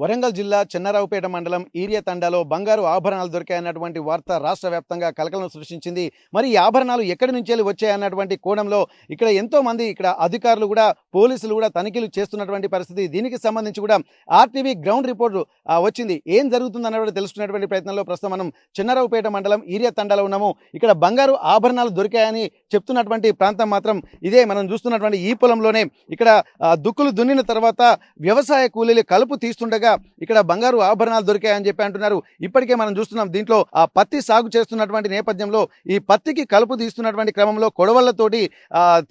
వరంగల్ జిల్లా చెన్నారావుపేట మండలం ఈరియా తండాలో బంగారు ఆభరణాలు దొరికాయన్నటువంటి వార్త రాష్ట్ర వ్యాప్తంగా కలకలం సృష్టించింది. మరి ఈ ఆభరణాలు ఎక్కడి నుంచి వచ్చాయన్నటువంటి కోణంలో ఇక్కడ ఎంతో మంది అధికారులు కూడా పోలీసులు కూడా తనిఖీలు చేస్తున్నటువంటి పరిస్థితి. దీనికి సంబంధించి కూడా ఆర్టీవీ గ్రౌండ్ రిపోర్ట్ వచ్చింది. ఏం జరుగుతుందన్నది తెలుసుకునేటువంటి ప్రయత్నంలో ప్రస్తుతం మనం చెన్నారావుపేట మండలం ఈరియా తండాలో ఉన్నాము. ఇక్కడ బంగారు ఆభరణాలు దొరికాయని చెప్తున్నటువంటి ప్రాంతం మాత్రం ఇదే. మనం చూస్తున్నటువంటి ఈ పొలంలోనే ఇక్కడ దుక్కులు దున్నిన తర్వాత వ్యవసాయ కూలీలు కలుపు తీస్తుండగా ఇక్కడ బంగారు ఆభరణాలు దొరికాయని చెప్పి అంటున్నారు. ఇప్పటికే మనం చూస్తున్నాం దీంట్లో పత్తి సాగు చేస్తున్నటువంటి నేపథ్యంలో ఈ పత్తికి కలుపు తీస్తున్నటువంటి క్రమంలో కొడవళ్లతోటి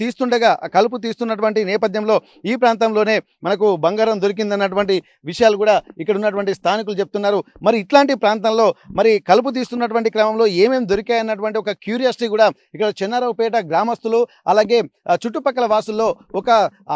తీస్తుండగా కలుపు తీస్తున్నటువంటి నేపథ్యంలో ఈ ప్రాంతంలోనే మనకు బంగారం దొరికిందన్నటువంటి విషయాలు కూడా ఇక్కడ ఉన్నటువంటి స్థానికులు చెప్తున్నారు. మరి ఇట్లాంటి ప్రాంతంలో మరి కలుపు తీస్తున్నటువంటి క్రమంలో ఏమేమి దొరికాయన్నటువంటి ఒక క్యూరియాసిటీ కూడా ఇక్కడ చెన్నారావుపేట గ్రామస్తులు అలాగే చుట్టుపక్కల వాసుల్లో ఒక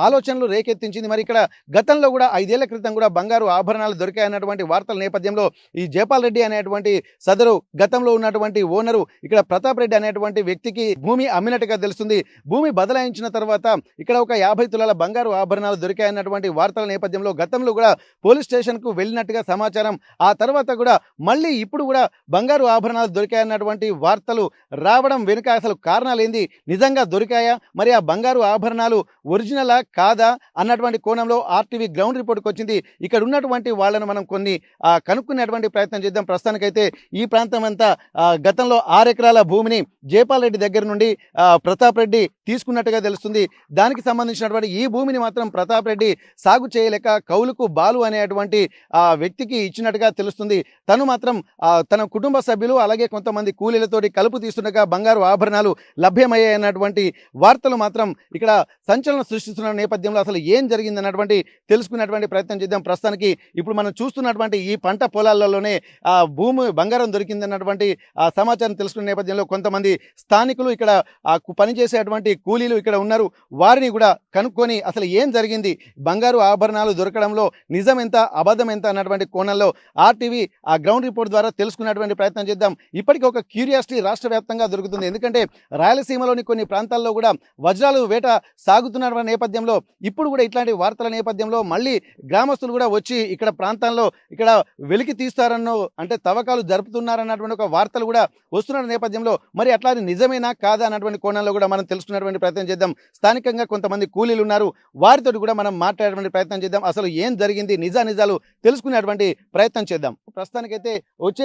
ఆలోచనలు రేకెత్తించింది. మరి ఇక్కడ గతంలో కూడా 5 ఏళ్ల క్రితం కూడా బంగారు ఆభరణాలు దొరికాయన్నటువంటి వార్తల నేపథ్యంలో ఈ జయపాల్ రెడ్డి అనేటువంటి సదరు గతంలో ఉన్నటువంటి ఓనరు ఇక్కడ ప్రతాప్ రెడ్డి అనేటువంటి వ్యక్తికి భూమి అమ్మినట్టుగా తెలుస్తుంది. భూమి బదలాయించిన తర్వాత ఇక్కడ ఒక 50 తులాల బంగారు ఆభరణాలు దొరికాయన్నటువంటి వార్తల నేపథ్యంలో గతంలో కూడా పోలీస్ స్టేషన్ కు వెళ్ళినట్టుగా సమాచారం. ఆ తర్వాత కూడా మళ్ళీ ఇప్పుడు కూడా బంగారు ఆభరణాలు దొరికాయన్నటువంటి వార్తలు రావడం వెనుక అసలు కారణాలు ఏంది, నిజంగా దొరికాయా, మరి ఆ బంగారు ఆభరణాలు ఒరిజినలా కాదా అన్నటువంటి కోణంలో ఆర్టీవీ గ్రౌండ్ రిపోర్ట్కి వచ్చింది. ఇక్కడ ఉన్నటువంటి వాళ్ళను మనం కొన్ని కనుక్కునేటువంటి ప్రయత్నం చేద్దాం. ప్రస్తుతానికైతే ఈ ప్రాంతం అంతా గతంలో 6 ఎకరాల భూమిని జయపాల్ రెడ్డి దగ్గర నుండి ప్రతాప్ రెడ్డి తీసుకున్నట్టుగా తెలుస్తుంది. దానికి సంబంధించినటువంటి ఈ భూమిని మాత్రం ప్రతాప్ రెడ్డి సాగు చేయలేక కౌలుకు బాలు అనేటువంటి వ్యక్తికి ఇచ్చినట్టుగా తెలుస్తుంది. తను మాత్రం తన కుటుంబ సభ్యులు అలాగే కొంతమంది కూలీలతోటి కలుపు తీస్తుండగా బంగారు ఆభరణాలు లభ్యమయ్యాయన్నటువంటి వార్తలు మాత్రం ఇక్కడ సంచలనం సృష్టిస్తున్న నేపథ్యంలో అసలు ఏం జరిగిందన్నటువంటి తెలుసుకునేటువంటి ప్రయత్నం చేద్దాం. ప్రస్తుతానికి ఇప్పుడు మనం చూస్తున్నటువంటి ఈ పంట పొలాలలోనే భూమి బంగారం దొరికిందన్నటువంటి సమాచారం తెలుసుకునే నేపథ్యంలో కొంతమంది స్థానికులు ఇక్కడ పనిచేసేటువంటి కూలీలు ఇక్కడ ఉన్నారు. వారిని కూడా కనుక్కొని అసలు ఏం జరిగింది, బంగారు ఆభరణాలు దొరకడంలో నిజం ఎంత అబద్ధం ఎంత అన్నటువంటి కోణంలో ఆర్టీవీ గ్రౌండ్ రిపోర్ట్ ద్వారా తెలుసుకునేటువంటి ప్రయత్నం చేద్దాం. ఇప్పటికీ ఒక క్యూరియాసిటీ రాష్ట్ర వ్యాప్తంగా దొరుకుతుంది. ఎందుకంటే రాయలసీమలోని కొన్ని ప్రాంతాల్లో కూడా వజ్రాలు వేట సాగుతున్న నేపథ్యంలో ఇప్పుడు కూడా ఇట్లాంటి వార్తల నేపథ్యంలో మళ్ళీ గ్రామస్తులు కూడా వచ్చి ఇక్కడ ప్రాంతాల్లో ఇక్కడ వెలికి తీస్తారన్నో అంటే తవ్వకాలు జరుపుతున్నారన్నటువంటి ఒక వార్తలు కూడా వస్తున్న నేపథ్యంలో మరి అట్లా నిజమేనా కాదా అన్నటువంటి కోణంలో కూడా మనం తెలుసుకునేటువంటి ప్రయత్నం చేద్దాం. స్థానికంగా కొంతమంది కూలీలు ఉన్నారు, వారితో కూడా మనం మాట్లాడేటువంటి ప్రయత్నం చేద్దాం. అసలు ఏం జరిగింది నిజాలు తెలుసుకునేటువంటి ప్రయత్నం చేద్దాం. ప్రస్తుతానికైతే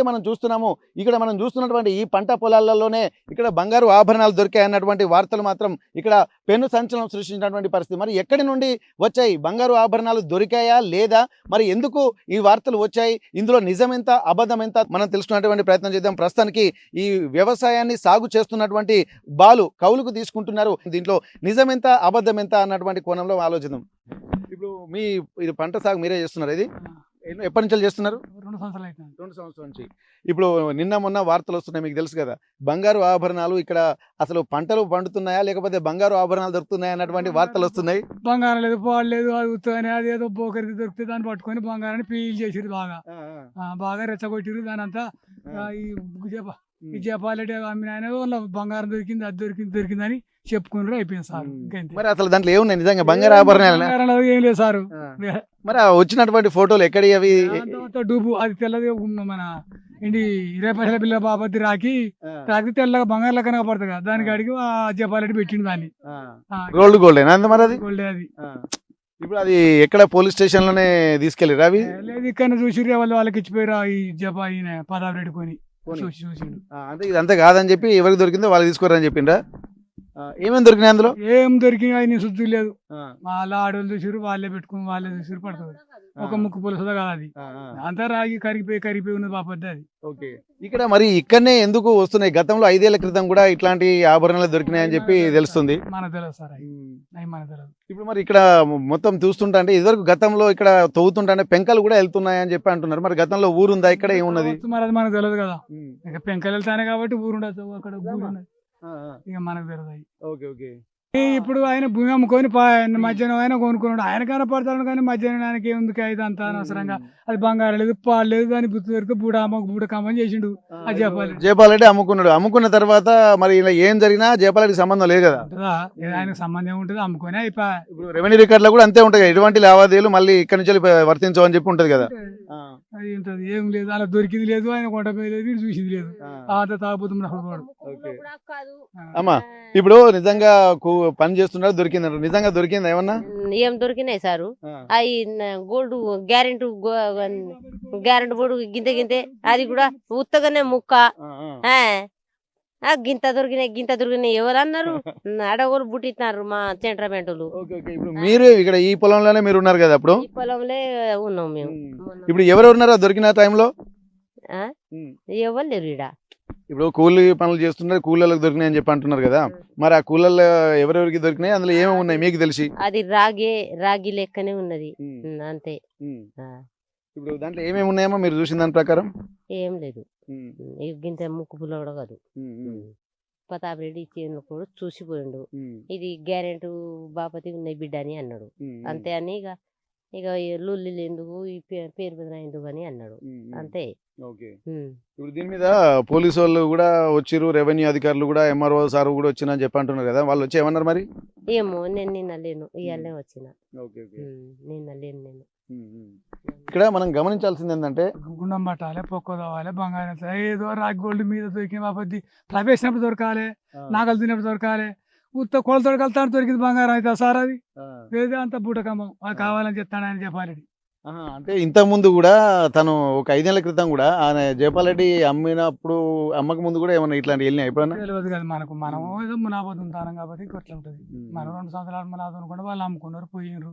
మనం చూస్తున్నాము ఇక్కడ మనం చూస్తున్నటువంటి ఈ పంట పొలాలలోనే ఇక్కడ బంగారు ఆభరణాలు దొరికాయన్నటువంటి వార్తలు మాత్రం ఇక్కడ పెను సంచలనం సృష్టించినటువంటి పరిస్థితి. మరి ఎక్కడి నుండి వచ్చాయి బంగారు ఆభరణాలు, దొరికాయా లేదా, మరి ఎందుకు ఈ వార్తలు వచ్చాయి, ఇందులో నిజమెంత అబద్ధం ఎంత మనం తెలుసుకున్నటువంటి ప్రయత్నం చేద్దాం. ప్రస్తుతానికి ఈ వ్యవసాయాన్ని సాగు చేస్తున్నటువంటి బాలు కౌలుకు తీసుకుంటున్నారు. దీంట్లో నిజమెంత అబద్ధం ఎంత అన్నటువంటి కోణంలో ఆలోచిద్దాం. ఇప్పుడు ఇది పంట సాగు మీరే చేస్తున్నారు, ఇది ఎప్పటి నుంచి చేస్తున్నారు? 2 సంవత్సరాలు అయితే. 2 సంవత్సరాల నుంచి. ఇప్పుడు నిన్న మొన్న వార్తలు వస్తున్నాయి, మీకు తెలుసు కదా, బంగారు ఆభరణాలు ఇక్కడ అసలు పంటలు పండుతున్నాయా లేకపోతే బంగారు ఆభరణాలు దొరుకుతున్నాయా అన్నటువంటి వార్తలు వస్తున్నాయి. బంగారం లేదు, పాలు లేదు, అది ఉత్తగానే అదేదో బోకరికి దొరికితే దాన్ని పట్టుకొని బంగారాన్ని పీల్ చేసిరు, బాగా రెచ్చగొట్టిరు. దాని అంతా ఈ జపాలెడ్డి అమ్మిన ఆయన వాళ్ళ బంగారం దొరికింది, అది దొరికిందని చెప్పుకున్నారు, అయిపోయింది సార్. మరి అసలు దాంట్లో ఏమున్నాయి నిజంగా బంగారు ఆభరణాలు? ఏం లేదు సార్. మరి వచ్చినటువంటి ఫోటోలు ఎక్కడి అవి? డూబు అది తెల్లది మన ఏంటి 20 పైసల బిల్ల బాబద్ది రాకి తెల్లగా బంగారులో కనపడుతుంది కదా, దానికి అడిగి జపాలెడ్డి పెట్టిండు దాన్ని. గోల్డ్ అంత మరి అది గోల్డ్ అది. ఇప్పుడు అది ఎక్కడ పోలీస్ స్టేషన్ లోనే తీసుకెళ్ళారు అవి? లేదు, ఇక్కడ చూసిరు, వాళ్ళకి ఇచ్చిపోయారు ఈ జపా ఈయన ప్రతాప్ రెడ్డి కొని చూసిండు. అంటే ఇదంతా కాదని చెప్పి ఎవరికి దొరికిందో వాళ్ళు తీసుకోరని చెప్పిండ్రా? ఏమేమి దొరికినాయి అందులో? ఏం దొరికినాయి నేను శుద్ధి లేదు. వాళ్ళ ఆడవాళ్ళు చూసిరు, వాళ్ళే పెట్టుకుని వాళ్ళే చూసిరు, పడుతుంది ఒక ముక్కు పులుసుదా కాదు అది, అంతా రాగి కరిగిపోయి ఉన్నది బాపద్ది అది. ఓకే, ఇక్కడ మరి ఇక్కడనే ఎందుకు వస్తున్నాయి? గతంలో 5 ఏళ్ల క్రితం కూడా ఇట్లాంటి ఆభరణాలు దొరికినాయని చెప్పి తెలుస్తుంది. మనకు తెలియదు సార్, అవి మనకు తెలియదు. ఇప్పుడు మరి ఇక్కడ మొత్తం చూస్తుంటా అంటే ఇదివరకు గతంలో ఇక్కడ తవ్వుతుంటే పెంకలు కూడా వెళ్తున్నాయని చెప్పి అంటున్నారు. మరి గతంలో ఊరుందా ఇక్కడ, ఏమున్నది? మరి అది మనకు తెలియదు కదా, ఇక పెంకలు వెళ్తానే కాబట్టి ఊరుండదు, అక్కడ ఊరు ఉన్నది, ఇక మనకు తెలియదు. Okay okay. ఇప్పుడు ఆయన భూమి అమ్ముకొని మధ్యాహ్నం ఆయన కొనుక్కున్నాడు. ఆయన కనపడతాడు కానీ మధ్యాహ్నం ఆయనకి ఏముంది అయితే అంత అనవసరంగా. అది బంగారం లేదు, పాలు లేదు, దాని బుద్ధి దొరికి బూడ కమ్మని చేసిండు. అది చెప్పాలి. జయపాల్ రెడ్డి అమ్ముకున్నాడు. అమ్ముకున్న తర్వాత మరి ఇలా ఏం జరిగినా జయపాల్ రెడ్డి సంబంధం లేదు కదా. ఆయనకు సంబంధం ఉంటుంది, అమ్ముకొని ఇప్పుడు రెవెన్యూ రికార్డ్ లో కూడా అంతే ఉంటాయి కదా, ఎటువంటి లావాదేవీలు మళ్ళీ ఇక్కడ నుంచి వర్తించవని చెప్పి ఉంటది కదా. అది ఉంటది, ఏం లేదు, అలా దొరికింది లేదు, ఆయన కొంట లేదు, వీడు చూసింది లేదు. అంత తాగుతుంది వాడు. అమ్మా ఇప్పుడు నిజంగా పని చేస్తున్నారు దొరికింది, నిజంగా దొరికింది ఏమన్నా? ఏం దొరికినాయి సారు అవి గోల్డ్ గ్యారెంటీ బోర్డు గింతే అది కూడా ఉత్తగానే ముక్క గింత దొరికినాయి ఎవరు అన్నారు? అడగోలు బుట్టిస్తున్నారు మా సెంట్రమెంటులు. ఇప్పుడు మీరు ఇక్కడ ఈ పొలంలోనే మీరు ఉన్నారు కదా, అప్పుడు ఈ పొలంలో ఉన్నాం మేము. ఇప్పుడు ఎవరు ఉన్నారా దొరికిన టైంలో? ఎవరు లేరు ఈడ. ఇప్పుడు కూలీ పనులు చేస్తున్నారు, కూలీలకు దొరికినాయి అని చెప్పి అంటున్నారు కదా, మరి ఆ కూలీల్లో ఎవరెవరికి దొరికినాయి, అందులో ఏమేమి ఉన్నాయి మీకు తెలిసి? అది రాగి లెక్కనే ఉన్నది అంతే. ఇప్పుడు దాంట్లో ఏమేమి ఉన్నాయేమో మీరు చూసిన దాని ప్రకారం? ఏం లేదు, గింత ముక్కు పుల్ల కూడా కాదు. ప్రతాప్ రెడ్డి ఇచ్చేందుకు కూడా చూసిపోయిండు. ఇది గ్యారెంటీ బాపతి ఉన్నాయి బిడ్డ అని అన్నాడు. అంతే అని ఇక లొల్లి ఎందుకు ఈ పేరు మీద ఎందుకు అని అన్నాడు అంతే. ఇప్పుడు దీని మీద పోలీసు వాళ్ళు కూడా వచ్చిరు, రెవెన్యూ అధికారులు కూడా, ఎంఆర్ఓ సార్ కూడా వచ్చిన అని చెప్పి అంటున్నారు కదా, వాళ్ళు వచ్చి ఏమన్నారు మరి? ఏమో నేను నిన్న లేను, ఇవాళనే వచ్చిన. నిన్న లేను నేను. ఇక్కడ మనం గమనించాల్సింది ఏంటంటే గుండం పట్టాలి, పొక్క తవ్వాలి, బంగారం ఏదో రాగి గోల్డ్ మీద దొరికిన బాపతి ప్రవేశినప్పుడు దొరకాలి, నాగలు తిన్నప్పుడు దొరకాలి, ఉత్త కొలతోడు కలుతాడు దొరికింది బంగారం అయితే సార్ అది వేదే అంత బూటకమ్మం. అది కావాలని చెప్తాను ఆయన జయపాల్ రెడ్డి. అంటే ఇంత ముందు కూడా తను ఒక 5 ఏళ్ల క్రితం కూడా ఆయన జయపాల్ రెడ్డి అమ్మినప్పుడు అమ్మక ముందు కూడా ఏమన్నా ఇట్లాంటి వెళ్ళినా ఎప్పుడన్నా? తెలియదు కదా మనకు, మనం ఏదో మునాబోతు ఉంటాం కాబట్టి ఇట్లా ఉంటుంది. మనం 2 సంవత్సరాలు మునాబోతు అనుకుంటే వాళ్ళు అమ్ముకున్నారు, పోయినరు,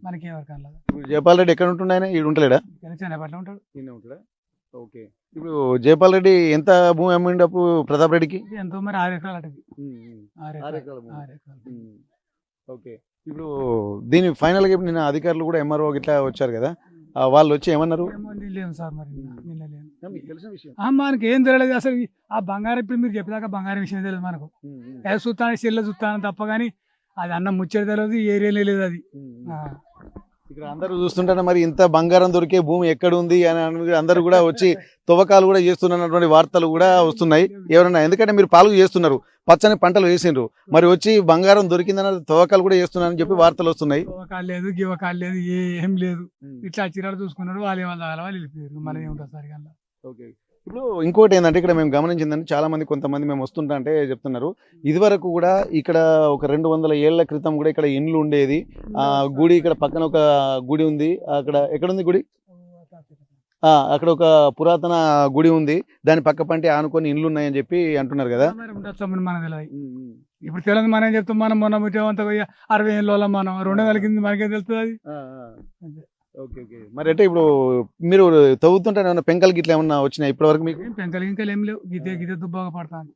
మనకి ఎవరికన్నా. జయపాల్ రెడ్డి ఎక్కడ ఉంటుండే ఆయన? ఈడు ఉంటలేడా? చెన్నపట్ల ఉంటాడు. ఓకే. ఇప్పుడు జయపాల్ రెడ్డి ఎంత భూమి అమ్మిండు అప్పుడు ప్రతాప్ రెడ్డికి? ఎంతో మరి 6 ఎకరాలు అటది. 6 ఎకరాలు. ఓకే. ఇప్పుడు దీని ఫైనల్ గా నిన్న అధికారులు కూడా ఎంఆర్ఓ ఇట్లా వచ్చారు కదా, వాళ్ళు వచ్చి ఏమన్నారు? లేము సార్, మరి నిన్న లేము. మనకి ఏం తెలియదు అసలు. ఆ బంగారం ఇప్పుడు మీరు చెప్పేదాకా బంగారం విషయం తెలియదు మనకు. ఏదో చూస్తాను చెల్లె చూస్తాను తప్ప కానీ అది అన్న ముచ్చట తెలియదు, ఏరియాలో లేదు అది. ఇక్కడ అందరూ చూస్తుంటారు మరి ఇంత బంగారం దొరికే భూమి ఎక్కడ ఉంది అని అందరూ కూడా వచ్చి తవ్వకాలు కూడా చేస్తున్నటువంటి వార్తలు కూడా వస్తున్నాయి. ఎవరన్నా, ఎందుకంటే మీరు పాలు చేస్తున్నారు, పచ్చని పంటలు వేసిండ్రు, మరి వచ్చి బంగారం దొరికిందన్న తవ్వకాలు కూడా చేస్తున్నారని చెప్పి వార్తలు వస్తున్నాయి. తవ్వకాలు లేదు, గివ్వకాలు లేదు, ఏం లేదు. ఇట్లా చిరాలు చూసుకున్నారు, వాళ్ళు వాళ్ళు వెళ్ళిపోయారు. మన ఏముంటుంది సార్ కల్లా. ఓకే. ఇప్పుడు ఇంకోటి ఏంటంటే ఇక్కడ మేము గమనించిందంటే చాలా మంది కొంతమంది మేము వస్తుంటా అంటే చెప్తున్నారు, ఇదివరకు కూడా ఇక్కడ ఒక 200 ఏళ్ల క్రితం కూడా ఇక్కడ ఇండ్లు ఉండేది. ఆ గుడి ఇక్కడ పక్కన ఒక గుడి ఉంది, అక్కడ ఎక్కడుంది గుడి? అక్కడ ఒక పురాతన గుడి ఉంది, దాని పక్క పంటి ఆనుకొని ఇండ్లు ఉన్నాయని చెప్పి అంటున్నారు కదా. ఇప్పుడు తెలియదు, మనం చెప్తాం. మనం మొన్న 60 ఏళ్ళ మనం 200 కింద మనకేం తెలుస్తుంది అది. ఓకే. మరి అంటే ఇప్పుడు మీరు తవ్వుతుంటే పెంకల్ గిట్ల ఏమన్నా వచ్చినాయి ఇప్పటి వరకు మీకు? పెంకలు ఇంకా ఏం లేవు, గిదే దుబ్బాగా పడతాను.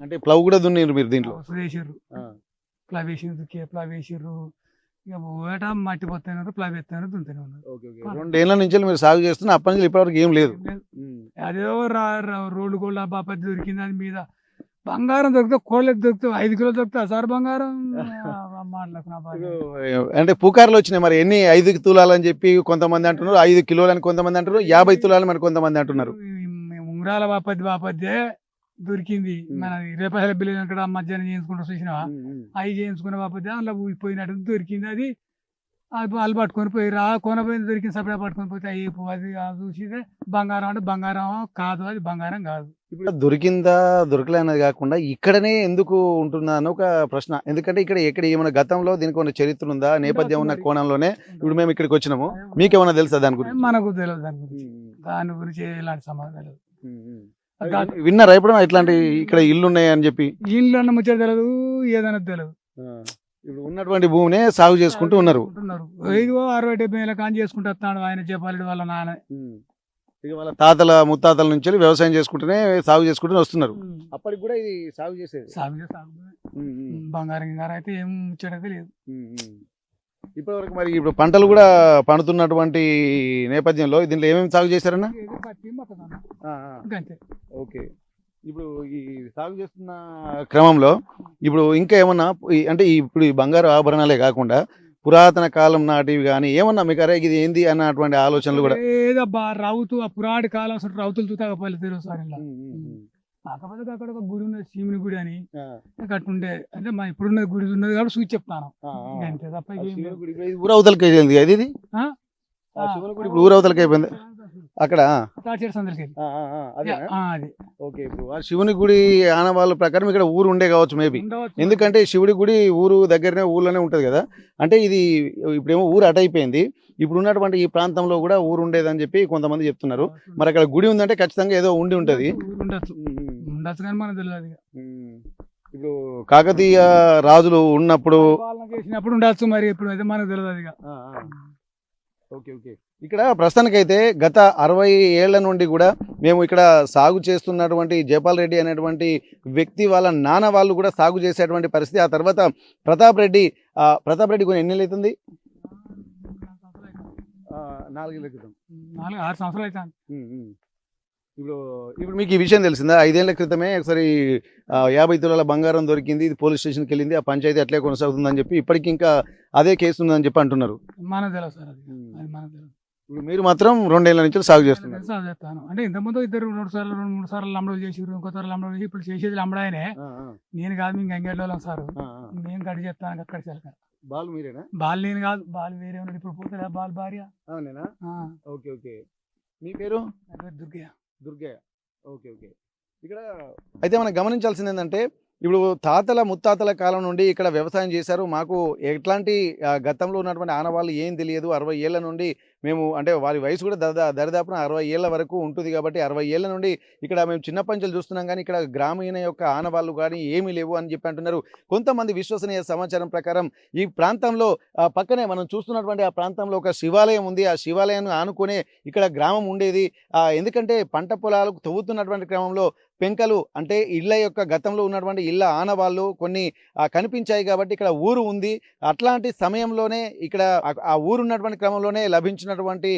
అంటే ప్లవ్ కూడా దున్నారు మీరు దీంట్లో? వేసిర్రు, ప్లవ్ వేసిర్రు, ఇక పోయేట మట్టి పోతున్నారు, ప్లవ్ ఎత్తున్నారు, దున్నుతూనే ఉన్నారు. 2 ఏళ్ల నుంచి మీరు సాగు చేస్తున్నా, అప్పటి నుంచి ఇప్పటి వరకు ఏం లేదు. అదేదో రోడ్డు గోల్డ్ బాపతి దొరికింది, అది మీద బంగారం దొరికితే కోళ్ళకి దొరికితే 5 కిలోలు దొరుకుతా సార్ బంగారం. అంటే పుకార్లు వచ్చినాయి మరి, ఎన్ని 5 తులాలని చెప్పి కొంతమంది అంటున్నారు, 5 కిలోలని కొంతమంది అంటున్నారు, 50 తులాలని మరి కొంతమంది అంటున్నారు. ఉంగరాల బాపతి దొరికింది. మన 20 రూపాయల బిల్లు అక్కడ మధ్యాహ్నం చేయించుకుంటూ చూసినావా, అవి చేయించుకున్న బాపతి అందులో పోయినట్టు దొరికింది. అది వాళ్ళు పట్టుకొని పోయి కొనపోయింది, దొరికింది, సపరేట్ పట్టుకొని పోతే అది చూసితే బంగారం అంటే బంగారం కాదు, అది బంగారం కాదు. ఇప్పుడు దొరికిందా దొరకలే అనేది కాకుండా ఇక్కడనే ఎందుకు ఉంటుందా అని ఒక ప్రశ్న. ఎందుకంటే ఇక్కడ ఏమైనా గతంలో దీనికి ఉన్న చరిత్ర ఉందా, నేపథ్యం ఉన్న కోణంలోనే ఇప్పుడు మేము ఇక్కడికి వచ్చినాము. మీకేమైనా తెలుసా దాని గురించి? మనకు తెలియదు దాని గురించి ఎలాంటి సమాధానం తెలియదు. విన్నారా ఇప్పుడు ఇట్లాంటి ఇక్కడ ఇల్లు ఉన్నాయి అని చెప్పి? ఇల్లు అన్న ముచ్చట తెలియదు, ఏదైనా తెలియదు. ఇప్పుడు ఉన్నటువంటి భూమినే సాగు చేసుకుంటూ ఉన్నారు. 60-70 ఏళ్ళ కాని చేసుకుంటూ వస్తాడు ఆయన జయపాల్ రెడ్డి వాళ్ళ నాన్న. ఇక వాళ్ళ తాతల ముత్తాతల నుంచి వ్యవసాయం చేసుకుంటూనే సాగు చేసుకుంటూనే వస్తున్నారు. అప్పటికి కూడా ఇది సాగు చేసేది. బంగారం అయితే ఏం ముచ్చటైతే లేదు. ఇప్పటి వరకు మరి ఇప్పుడు పంటలు కూడా పండుతున్నటువంటి నేపథ్యంలో దీంట్లో ఏమేమి సాగు చేశారన్నా? ఓకే. ఇప్పుడు ఈ సాగు చేస్తున్న క్రమంలో ఇప్పుడు ఇంకా ఏమన్నా అంటే ఇప్పుడు ఈ బంగారు ఆభరణాలే కాకుండా పురాతన కాలం నాటివి కానీ ఏమన్నా మీకు అరే ఇది ఏంది అన్నటువంటి ఆలోచనలు కూడా ఏదబ్బా రౌతు ఆ పురాడి కాలం అసలు రౌతులు చూతాకపోలే తెరు సార్ ఇలా కాకపోతే అక్కడ ఒక గుడి ఉన్నది శివుని గుడి అని కట్టుండే అంటే మా ఇప్పుడున్న గుడి ఉన్నది కాబట్టి చూసి చెప్తాను అంతే తప్ప ఏం లేదు. ఊరవతలకి వెళ్ళింది కదా ఇది ఆ? శివుని గుడి ఇప్పుడు ఊరవతలకి అయిపోయింది అక్కడ తాచేరు సందరికి వెళ్ళి. అది ఓకే ఇప్పుడు ఆ శివుని గుడి ఆనవాళ్ళ ప్రకారం ఇక్కడ ఊరు ఉండే కావచ్చు మేబీ ఉండవచ్చు. ఎందుకంటే శివుడి గుడి ఊరు దగ్గరనే ఊర్లోనే ఉంటది కదా అంటే ఇది ఇప్పుడేమో ఊరు అటు అయిపోయింది ఇప్పుడు ఉన్నటువంటి ఈ ప్రాంతంలో కూడా ఊరు ఉండేదని చెప్పి కొంతమంది చెప్తున్నారు మరి అక్కడ గుడి ఉందంటే ఖచ్చితంగా ఏదో ఉండి ఉంటది ఉండొచ్చు ఉండొచ్చు కానీ మనకు తెలియదు ఇక. ఇప్పుడు కాకతీయ రాజులు ఉన్నప్పుడు పాలన చేసినప్పుడు ఉండొచ్చు మరి ఇప్పుడు అయితే మనకు తెలియదు ఇక. ఓకే ఓకే ఇక్కడ ప్రస్తుతానికైతే గత 60 ఏళ్ల నుండి కూడా మేము ఇక్కడ సాగు చేస్తున్నటువంటి జయపాల్ రెడ్డి అనేటువంటి వ్యక్తి వాళ్ళ నాన్న వాళ్ళు కూడా సాగు చేసేటువంటి పరిస్థితి ఆ తర్వాత ప్రతాప్ రెడ్డి కొన్ని ఎన్ని ఏళ్ళు అవుతుంది 4 ఏళ్ల క్రితం 6 సంవత్సరాలు అవుతాను. ఇప్పుడు మీకు ఈ విషయం తెలిసిందా 5 ఏళ్ల క్రితమే ఒకసారి 50 తులాల బంగారం దొరికింది ఇది పోలీస్ స్టేషన్కి వెళ్ళింది ఆ పంచాయతీ అట్లే కొనసాగుతుందని చెప్పి ఇప్పటికి ఇంకా అదే కేసు ఉందని చెప్పి అంటున్నారు మనకు తెలియదు సార్ అది మనకు తెలియదు. ఇప్పుడు మీరు మాత్రం 2 ఏళ్ల నుంచి సాగు చేస్తున్నారు తెలుసు అది చెప్తాను అంటే ఇంతకుముందు ఇద్దరు 2 సార్లు లంబడోలు చేసిర్రు ఇంకోసారి లంబడోలు చేసి ఇప్పుడు చేసేది లంబడాయనే నేను కాదు మీకు అంగేళ్ళం సార్ నేను కట్ చేస్తాను అక్కడ చెలక బాల్ మీరేనా బాల్ నేను కాదు బాల్ వేరే ఉన్నాడు ఇప్పుడు పోతాడా బాల్ భార్య అవునేనా ఓకే ఓకే మీ పేరు దుర్గయ్య దుర్గయ్య ఓకే ఓకే ఇక్కడ అయితే మనం గమనించాల్సింది ఏంటంటే ఇప్పుడు తాతల ముత్తాతల కాలం నుండి ఇక్కడ వ్యవసాయం చేశారు మాకు ఎట్లాంటి గతంలో ఉన్నటువంటి ఆనవాళ్ళు ఏం తెలియదు 60 ఏళ్ల నుండి మేము అంటే వారి వయసు కూడా దరిదాపున 60 ఏళ్ల వరకు ఉంటుంది కాబట్టి 60 ఏళ్ల నుండి ఇక్కడ మేము చిన్న పంచులు చూస్తున్నాం కానీ ఇక్కడ గ్రామీణ యొక్క ఆనవాళ్ళు కానీ ఏమీ లేవు అని చెప్పి అంటున్నారు కొంతమంది విశ్వసనీయ సమాచారం ప్రకారం ఈ ప్రాంతంలో పక్కనే మనం చూస్తున్నటువంటి ఆ ప్రాంతంలో ఒక శివాలయం ఉంది ఆ శివాలయాన్ని ఆనుకునే ఇక్కడ గ్రామం ఉండేది ఎందుకంటే పంట పొలాలకు తవ్వుతున్నటువంటి క్రమంలో పెంకలు అంటే ఇళ్ల యొక్క గతంలో ఉన్నటువంటి ఇళ్ల ఆనవాళ్ళు కొన్ని కనిపించాయి కాబట్టి ఇక్కడ ఊరు ఉంది అట్లాంటి సమయంలోనే ఇక్కడ ఆ ఊరు ఉన్నటువంటి క్రమంలోనే లభించినటువంటి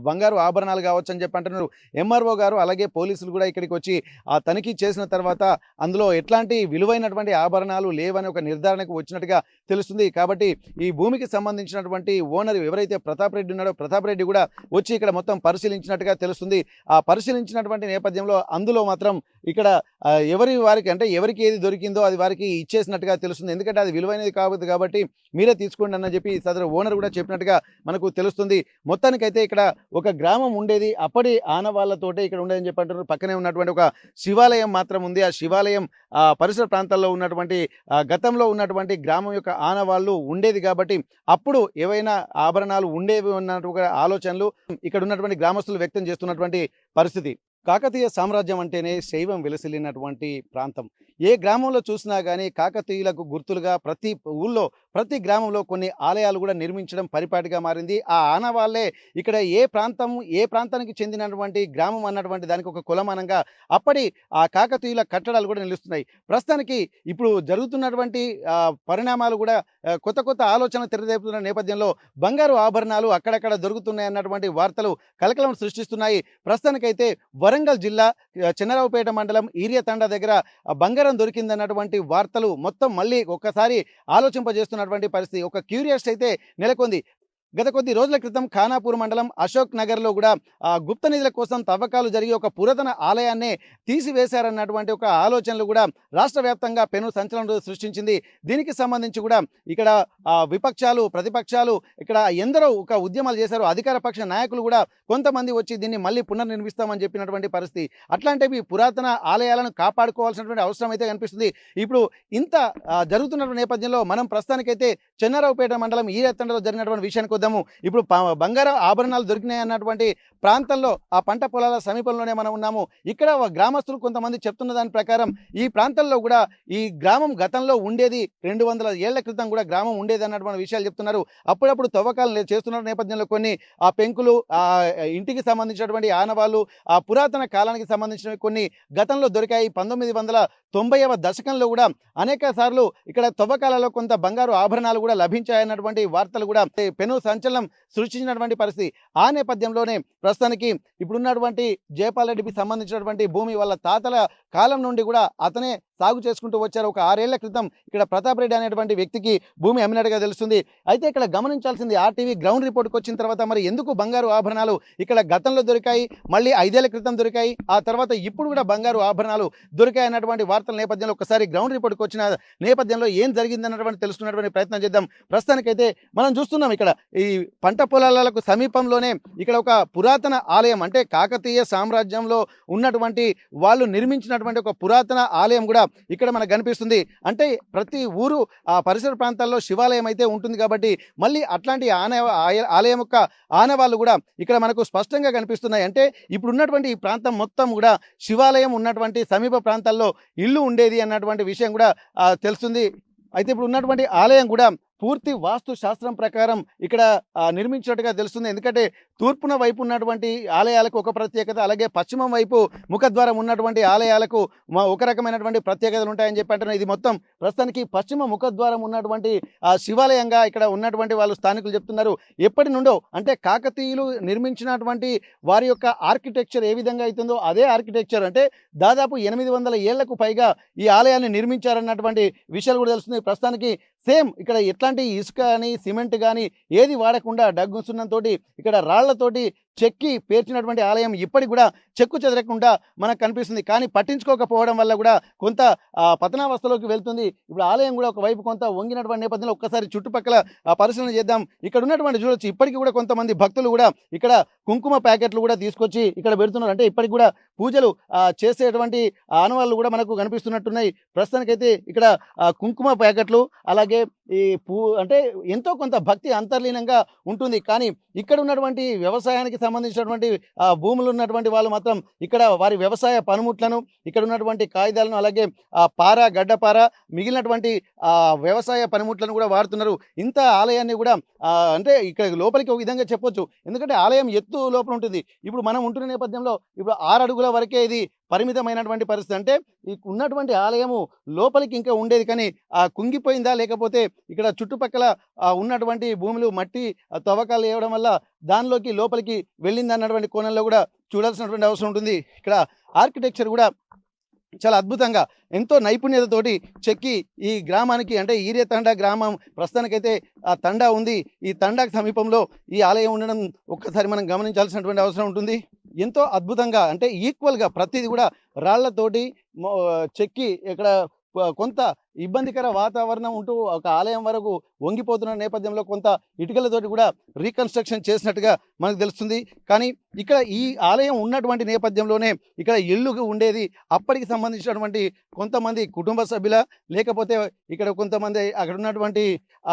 బంగారు ఆభరణాలు కావచ్చు అని చెప్పి అంటున్నారు ఎంఆర్ఓ గారు అలాగే పోలీసులు కూడా ఇక్కడికి వచ్చి ఆ తనిఖీ చేసిన తర్వాత అందులో ఎట్లాంటి విలువైనటువంటి ఆభరణాలు లేవని ఒక నిర్ధారణకు వచ్చినట్టుగా తెలుస్తుంది కాబట్టి ఈ భూమికి సంబంధించినటువంటి ఓనర్ ఎవరైతే ప్రతాప్ రెడ్డి ఉన్నాడో ప్రతాప్ రెడ్డి కూడా వచ్చి ఇక్కడ మొత్తం పరిశీలించినట్టుగా తెలుస్తుంది ఆ పరిశీలించినటువంటి నేపథ్యంలో అందులో మాత్రం ఇక్కడ వారికి అంటే ఎవరికి ఏది దొరికిందో అది వారికి ఇచ్చేసినట్టుగా తెలుస్తుంది ఎందుకంటే అది విలువైనది కావద్దు కాబట్టి మీరే తీసుకోండి అని చెప్పి సదరు ఓనర్ కూడా చెప్పినట్టుగా మనకు తెలుస్తుంది మొత్తానికైతే ఇక్కడ ఒక గ్రామం ఉండేది అప్పటి ఆనవాళ్లతోటే ఇక్కడ ఉండేదని చెప్పి అంటున్నారు పక్కనే ఉన్నటువంటి ఒక శివాలయం మాత్రం ఉంది ఆ శివాలయం పరిసర ప్రాంతాల్లో ఉన్నటువంటి గతంలో ఉన్నటువంటి గ్రామం యొక్క ఆనవాళ్ళు ఉండేది కాబట్టి అప్పుడు ఏవైనా ఆభరణాలు ఉండేవి ఉన్నటువంటి ఆలోచనలు ఇక్కడ ఉన్నటువంటి గ్రామస్తులు వ్యక్తం చేస్తున్నటువంటి పరిస్థితి కాకతీయ సామ్రాజ్యం అంటేనే శైవం వెలసిల్లినటువంటి ప్రాంతం ఏ గ్రామంలో చూసినా కానీ కాకతీయులకు గుర్తులుగా ప్రతి ఊళ్ళో ప్రతి గ్రామంలో కొన్ని ఆలయాలు కూడా నిర్మించడం పరిపాటిగా మారింది ఆ ఆనవాళ్ళే ఇక్కడ ఏ ప్రాంతానికి చెందినటువంటి గ్రామం అన్నటువంటి దానికి ఒక కులమానంగా అప్పటి ఆ కాకతీయుల కట్టడాలు కూడా నిలుస్తున్నాయి ప్రస్తుతానికి ఇప్పుడు జరుగుతున్నటువంటి పరిణామాలు కూడా కొత్త ఆలోచన తెరదేపుతున్న నేపథ్యంలో బంగారు ఆభరణాలు అక్కడక్కడ దొరుకుతున్నాయి అన్నటువంటి వార్తలు కలకలం సృష్టిస్తున్నాయి ప్రస్తుతానికైతే వరంగల్ జిల్లా చెన్నరావుపేట మండలం ఈరియతండ దగ్గర బంగారం దొరికిందన్నటువంటి వార్తలు మొత్తం మళ్ళీ ఒక్కసారి ఆలోచింపజేస్తున్నటువంటి పరిస్థితి ఒక క్యూరియస్ అయితే నెలకొంది గత కొద్ది రోజుల క్రితం ఖానాపూర్ మండలం అశోక్ నగర్లో కూడా గుప్త నిధుల కోసం తవ్వకాలు జరిగి ఒక పురాతన ఆలయాన్నే తీసివేశారన్నటువంటి ఒక ఆలోచనలు కూడా రాష్ట్ర వ్యాప్తంగా పెను సంచలనం సృష్టించింది దీనికి సంబంధించి కూడా ఇక్కడ విపక్షాలు ప్రతిపక్షాలు ఇక్కడ ఎందరో ఒక ఉద్యమాలు చేశారు అధికార పక్ష నాయకులు కూడా కొంతమంది వచ్చి దీన్ని మళ్ళీ పునర్నిర్మిస్తామని చెప్పినటువంటి పరిస్థితి అట్లాంటివి పురాతన ఆలయాలను కాపాడుకోవాల్సినటువంటి అవసరం అయితే కనిపిస్తుంది ఇప్పుడు ఇంత జరుగుతున్నటువంటి నేపథ్యంలో మనం ప్రస్తుతానికైతే చెన్నారావుపేట మండలం ఈరెత్తండలో జరిగినటువంటి విషయానికి వద్దాము ఇప్పుడు బంగారం ఆభరణాలు దొరికినాయి అన్నటువంటి ప్రాంతంలో ఆ పంట పొలాల సమీపంలోనే మనం ఉన్నాము ఇక్కడ గ్రామస్తులు కొంతమంది చెప్తున్న దాని ప్రకారం ఈ ప్రాంతంలో కూడా ఈ గ్రామం గతంలో ఉండేది 200 ఏళ్ల క్రితం కూడా గ్రామం ఉండేది అన్నటువంటి విషయాలు చెప్తున్నారు అప్పుడప్పుడు తవ్వకాలు చేస్తున్న నేపథ్యంలో కొన్ని ఆ పెంకులు ఆ ఇంటికి సంబంధించినటువంటి ఆనవాళ్ళు ఆ పురాతన కాలానికి సంబంధించిన కొన్ని గతంలో దొరికాయి 1990వ దశకంలో కూడా అనేక సార్లు ఇక్కడ తవ్వకాలలో కొంత బంగారు ఆభరణాలు కూడా లభించాయన్నటువంటి వార్తలు కూడా పెను సంచలనం సృష్టించినటువంటి పరిస్థితి ఆ నేపథ్యంలోనే ప్రస్తుతానికి ఇప్పుడున్నటువంటి జయపాల్ రెడ్డికి సంబంధించినటువంటి భూమి వాళ్ళ తాతల కాలం నుండి కూడా అతనే సాగు చేసుకుంటూ వచ్చారు. ఒక 6 ఏళ్ల క్రితం ఇక్కడ ప్రతాప్ రెడ్డి అనేటువంటి వ్యక్తికి భూమి అమ్మినట్టుగా తెలుస్తుంది. అయితే ఇక్కడ గమనించాల్సింది ఆర్టీవీ గ్రౌండ్ రిపోర్ట్కి వచ్చిన తర్వాత మరి ఎందుకు బంగారు ఆభరణాలు ఇక్కడ గతంలో దొరికాయి, మళ్ళీ 5 ఏళ్ల క్రితం దొరికాయి, ఆ తర్వాత ఇప్పుడు కూడా బంగారు ఆభరణాలు దొరికాయి అన్నటువంటి వార్తల నేపథ్యంలో ఒకసారి గ్రౌండ్ రిపోర్ట్కి వచ్చిన నేపథ్యంలో ఏం జరిగిందన్నటువంటి తెలుసుకున్నటువంటి ప్రయత్నం చేద్దాం. ప్రస్తుతానికైతే మనం చూస్తున్నాం ఇక్కడ ఈ పంట పొలాలకు సమీపంలోనే ఇక్కడ ఒక పురాతన ఆలయం, అంటే కాకతీయ సామ్రాజ్యంలో ఉన్నటువంటి వాళ్ళు నిర్మించినటువంటి ఒక పురాతన ఆలయం కూడా ఇక్కడ మనకు కనిపిస్తుంది. అంటే ప్రతి ఊరు ఆ పరిసర ప్రాంతాల్లో శివాలయం అయితే ఉంటుంది కాబట్టి మళ్ళీ అట్లాంటి ఆలయం యొక్క ఆనవాళ్ళు కూడా ఇక్కడ మనకు స్పష్టంగా కనిపిస్తున్నాయి. అంటే ఇప్పుడు ఉన్నటువంటి ఈ ప్రాంతం మొత్తం కూడా శివాలయం ఉన్నటువంటి సమీప ప్రాంతాల్లో ఇల్లు ఉండేది అన్నటువంటి విషయం కూడా తెలుస్తుంది. అయితే ఇప్పుడు ఉన్నటువంటి ఆలయం కూడా పూర్తి వాస్తు శాస్త్రం ప్రకారం ఇక్కడ నిర్మించినట్టుగా తెలుస్తుంది. ఎందుకంటే తూర్పున వైపు ఉన్నటువంటి ఆలయాలకు ఒక ప్రత్యేకత, అలాగే పశ్చిమం వైపు ముఖద్వారం ఉన్నటువంటి ఆలయాలకు ఒక రకమైనటువంటి ప్రత్యేకతలు ఉంటాయని చెప్పి అంటున్నారు. ఇది మొత్తం ప్రస్తుతానికి పశ్చిమ ముఖద్వారం ఉన్నటువంటి శివాలయంగా ఇక్కడ ఉన్నటువంటి వాళ్ళు స్థానికులు చెప్తున్నారు. ఎప్పటి నుండో అంటే కాకతీయులు నిర్మించినటువంటి వారి యొక్క ఆర్కిటెక్చర్ ఏ విధంగా అవుతుందో అదే ఆర్కిటెక్చర్, అంటే దాదాపు 800 ఏళ్లకు పైగా ఈ ఆలయాన్ని నిర్మించారన్నటువంటి విషయాలు కూడా తెలుస్తుంది. ప్రస్తుతానికి సేమ్ ఇక్కడ ఎట్లాంటి ఇసుక కానీ సిమెంట్ కానీ ఏది వాడకుండా డగ్గు సున్నంతోటి ఇక్కడ రాళ్లతోటి చెక్కి పేర్చినటువంటి ఆలయం ఇప్పటికి కూడా చెక్కు చెదరకుండా మనకు కనిపిస్తుంది. కానీ పట్టించుకోకపోవడం వల్ల కూడా కొంత పతనావస్థలోకి వెళ్తుంది. ఇప్పుడు ఆలయం కూడా ఒకవైపు కొంత వంగినటువంటి నేపథ్యంలో ఒక్కసారి చుట్టుపక్కల పరిశీలన చేద్దాం. ఇక్కడ ఉన్నటువంటి చూడొచ్చు, ఇప్పటికీ కూడా కొంతమంది భక్తులు కూడా ఇక్కడ కుంకుమ ప్యాకెట్లు కూడా తీసుకొచ్చి ఇక్కడ పెడుతున్నారు. అంటే ఇప్పటికి కూడా పూజలు చేసేటువంటి ఆనవాళ్ళు కూడా మనకు కనిపిస్తున్నట్టున్నాయి. ప్రస్తుతానికైతే ఇక్కడ కుంకుమ ప్యాకెట్లు, అలాగే ఈ అంటే ఎంతో కొంత భక్తి అంతర్లీనంగా ఉంటుంది. కానీ ఇక్కడ ఉన్నటువంటి వ్యవసాయానికి సంబంధించినటువంటి భూములు ఉన్నటువంటి వాళ్ళు మాత్రం ఇక్కడ వారి వ్యవసాయ పనిముట్లను, ఇక్కడ ఉన్నటువంటి కాగితాలను, అలాగే గడ్డపార మిగిలినటువంటి వ్యవసాయ పనిముట్లను కూడా వాడుతున్నారు. ఇంత ఆలయాన్ని కూడా అంటే ఇక్కడ లోపలికి ఒక విధంగా చెప్పొచ్చు, ఎందుకంటే ఆలయం ఎత్తు లోపల ఉంటుంది. ఇప్పుడు మనం ఉంటున్న నేపథ్యంలో ఇప్పుడు 6 అడుగుల వరకే ఇది పరిమితమైనటువంటి పరిస్థితి. అంటే ఈ ఉన్నటువంటి ఆలయము లోపలికి ఇంకా ఉండేది, కానీ కుంగిపోయిందా లేకపోతే ఇక్కడ చుట్టుపక్కల ఉన్నటువంటి భూములు మట్టి తవ్వకాలు వేయడం వల్ల దానిలోకి లోపలికి వెళ్ళింది అన్నటువంటి కోణంలో కూడా చూడాల్సినటువంటి అవసరం ఉంటుంది. ఇక్కడ ఆర్కిటెక్చర్ కూడా చాలా అద్భుతంగా ఎంతో నైపుణ్యతతోటి చెక్కి ఈ గ్రామానికి, అంటే ఈరే తండా గ్రామం ప్రస్తుతానికైతే ఆ తండా ఉంది, ఈ తండాకు సమీపంలో ఈ ఆలయం ఉండడం ఒక్కసారి మనం గమనించాల్సినటువంటి అవసరం ఉంటుంది. ఎంతో అద్భుతంగా, అంటే ఈక్వల్గా ప్రతిదీ కూడా రాళ్లతోటి చెక్కి ఇక్కడ కొంత ఇబ్బందికర వాతావరణం ఉంటూ ఒక ఆలయం వరకు వంగిపోతున్న నేపథ్యంలో కొంత ఇటుకలతోటి కూడా రీకన్స్ట్రక్షన్ చేసినట్టుగా మనకు తెలుస్తుంది. కానీ ఇక్కడ ఈ ఆలయం ఉన్నటువంటి నేపథ్యంలోనే ఇక్కడ ఇళ్ళు ఉండేది. అప్పటికి సంబంధించినటువంటి కొంతమంది కుటుంబ సభ్యుల, లేకపోతే ఇక్కడ కొంతమంది అక్కడ ఉన్నటువంటి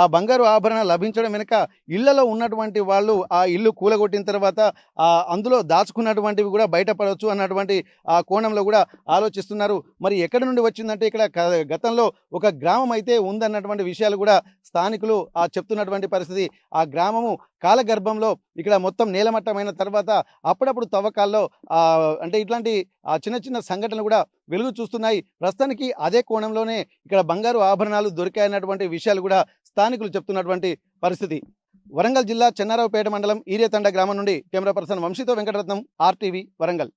ఆ బంగారు ఆభరణాలు లభించడం వెనుక ఇళ్లలో ఉన్నటువంటి వాళ్ళు ఆ ఇల్లు కూలగొట్టిన తర్వాత అందులో దాచుకున్నటువంటివి కూడా బయటపడవచ్చు అన్నటువంటి ఆ కోణంలో కూడా ఆలోచిస్తున్నారు. మరి ఎక్కడి నుండి వచ్చిందంటే ఇక్కడ గతంలో ఒక గ్రామం అయితే ఉందన్నటువంటి విషయాలు కూడా స్థానికులు చెప్తున్నటువంటి పరిస్థితి. ఆ గ్రామము కాలగర్భంలో ఇక్కడ మొత్తం నేలమట్టమైన తర్వాత అప్పుడప్పుడు తవ్వకాల్లో అంటే ఇట్లాంటి చిన్న చిన్న సంఘటనలు కూడా వెలుగు చూస్తున్నాయి. ప్రస్తుతానికి అదే కోణంలోనే ఇక్కడ బంగారు ఆభరణాలు దొరికాయన్నటువంటి విషయాలు కూడా స్థానికులు చెప్తున్నటువంటి పరిస్థితి. వరంగల్ జిల్లా చెన్నారావుపేట మండలం ఈరేతండ గ్రామం నుండి కెమెరా పర్సన్ వంశీతో వెంకటరత్నం, RTV వరంగల్.